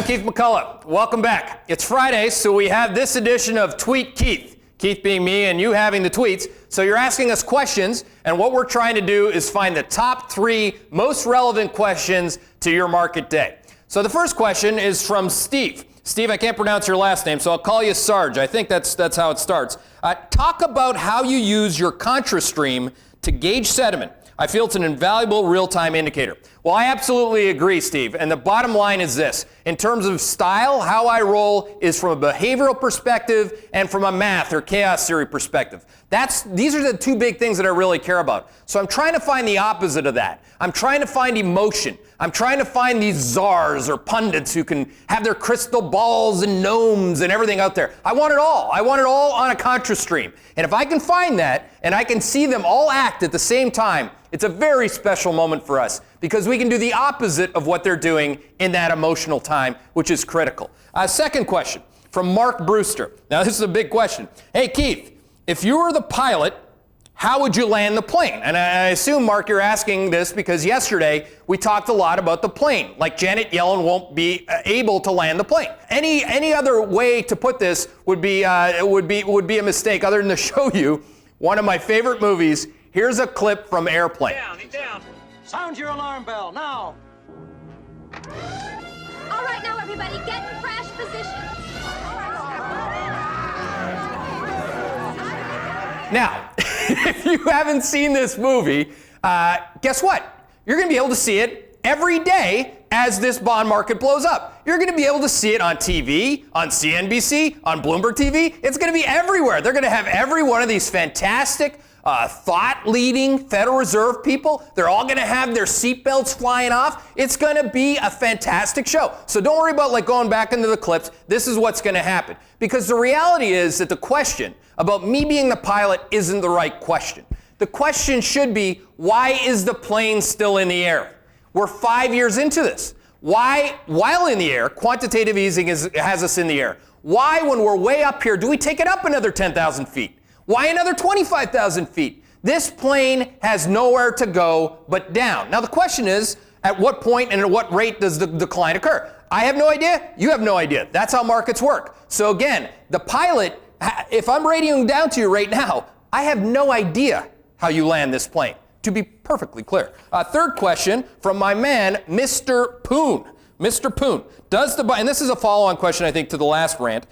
Keith McCullough. Welcome back. It's Friday, so we have this edition of Tweet Keith. Keith being me and you having the tweets. So you're asking us questions, and what we're trying to do is find the top 3 most relevant questions to your market day. So the first question is from Steve. Steve, I can't pronounce your last name, so I'll call you Sarge. I think that's how it starts. Talk about how you use your Contra stream to gauge sentiment. I feel it's an invaluable real-time indicator. Well, I absolutely agree, Steve. And the bottom line is this. In terms of style, how I roll is from a behavioral perspective and from a math or chaos theory perspective. These are the 2 big things that I really care about. So I'm trying to find the opposite of that. I'm trying to find emotion. I'm trying to find these czars or pundits who can have their crystal balls and gnomes and everything out there. I want it all. I want it all on a Contra stream. And if I can find that and I can see them all act at the same time, it's a very special moment for us because we can do the opposite of what they're doing in that emotional time, which is critical. Second question from Mark Brewster. Now, this is a big question. Hey, Keith, if you were the pilot, how would you land the plane? And I assume, Mark, you're asking this because yesterday we talked a lot about the plane. Like Janet Yellen won't be able to land the plane. Any other way to put this would be a mistake other than to show you one of my favorite movies. Here's a clip from Airplane. Down. Sound your alarm bell now. All right, now everybody, get in crash position. Now, if you haven't seen this movie, guess what? You're going to be able to see it every day as this bond market blows up. You're going to be able to see it on TV, on CNBC, on Bloomberg TV. It's going to be everywhere. They're going to have every one of these fantastic thought-leading Federal Reserve people. They're all going to have their seatbelts flying off. It's going to be a fantastic show. So don't worry about going back into the clips. This is what's going to happen. Because the reality is that the question about me being the pilot isn't the right question. The question should be, why is the plane still in the air? We're 5 years into this. Why, while in the air, quantitative easing has us in the air? Why, when we're way up here, do we take it up another 10,000 feet? Why another 25,000 feet? This plane has nowhere to go but down. Now the question is, at what point and at what rate does the decline occur? I have no idea. You have no idea. That's how markets work. So again, the pilot, if I'm radioing down to you right now, I have no idea how you land this plane, to be perfectly clear. Third question from my man, Mr. Poon. Mr. Poon, and this is a follow-on question, I think, to the last rant.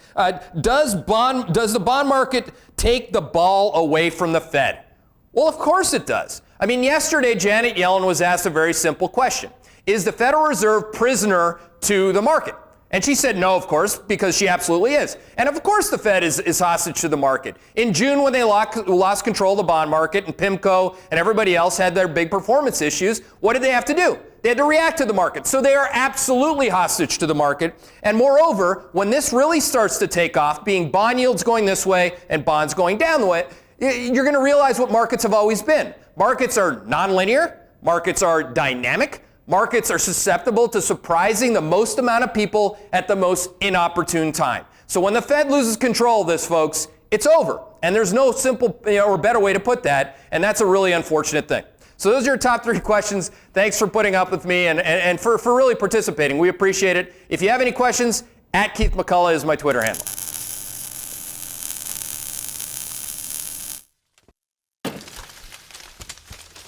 Does the bond market take the ball away from the Fed? Well, of course it does. I mean, yesterday, Janet Yellen was asked a very simple question. Is the Federal Reserve prisoner to the market? And she said no, of course, because she absolutely is. And of course the Fed is hostage to the market. In June, when they lost control of the bond market and PIMCO and everybody else had their big performance issues, what did they have to do? They had to react to the market. So they are absolutely hostage to the market. And moreover, when this really starts to take off, being bond yields going this way and bonds going down the way, you're going to realize what markets have always been. Markets are nonlinear. Markets are dynamic. Markets are susceptible to surprising the most amount of people at the most inopportune time. So when the Fed loses control of this, folks, it's over. And there's no simple or better way to put that. And that's a really unfortunate thing. So those are your top 3 questions. Thanks for putting up with me and for really participating. We appreciate it. If you have any questions, @Keith McCullough is my Twitter handle.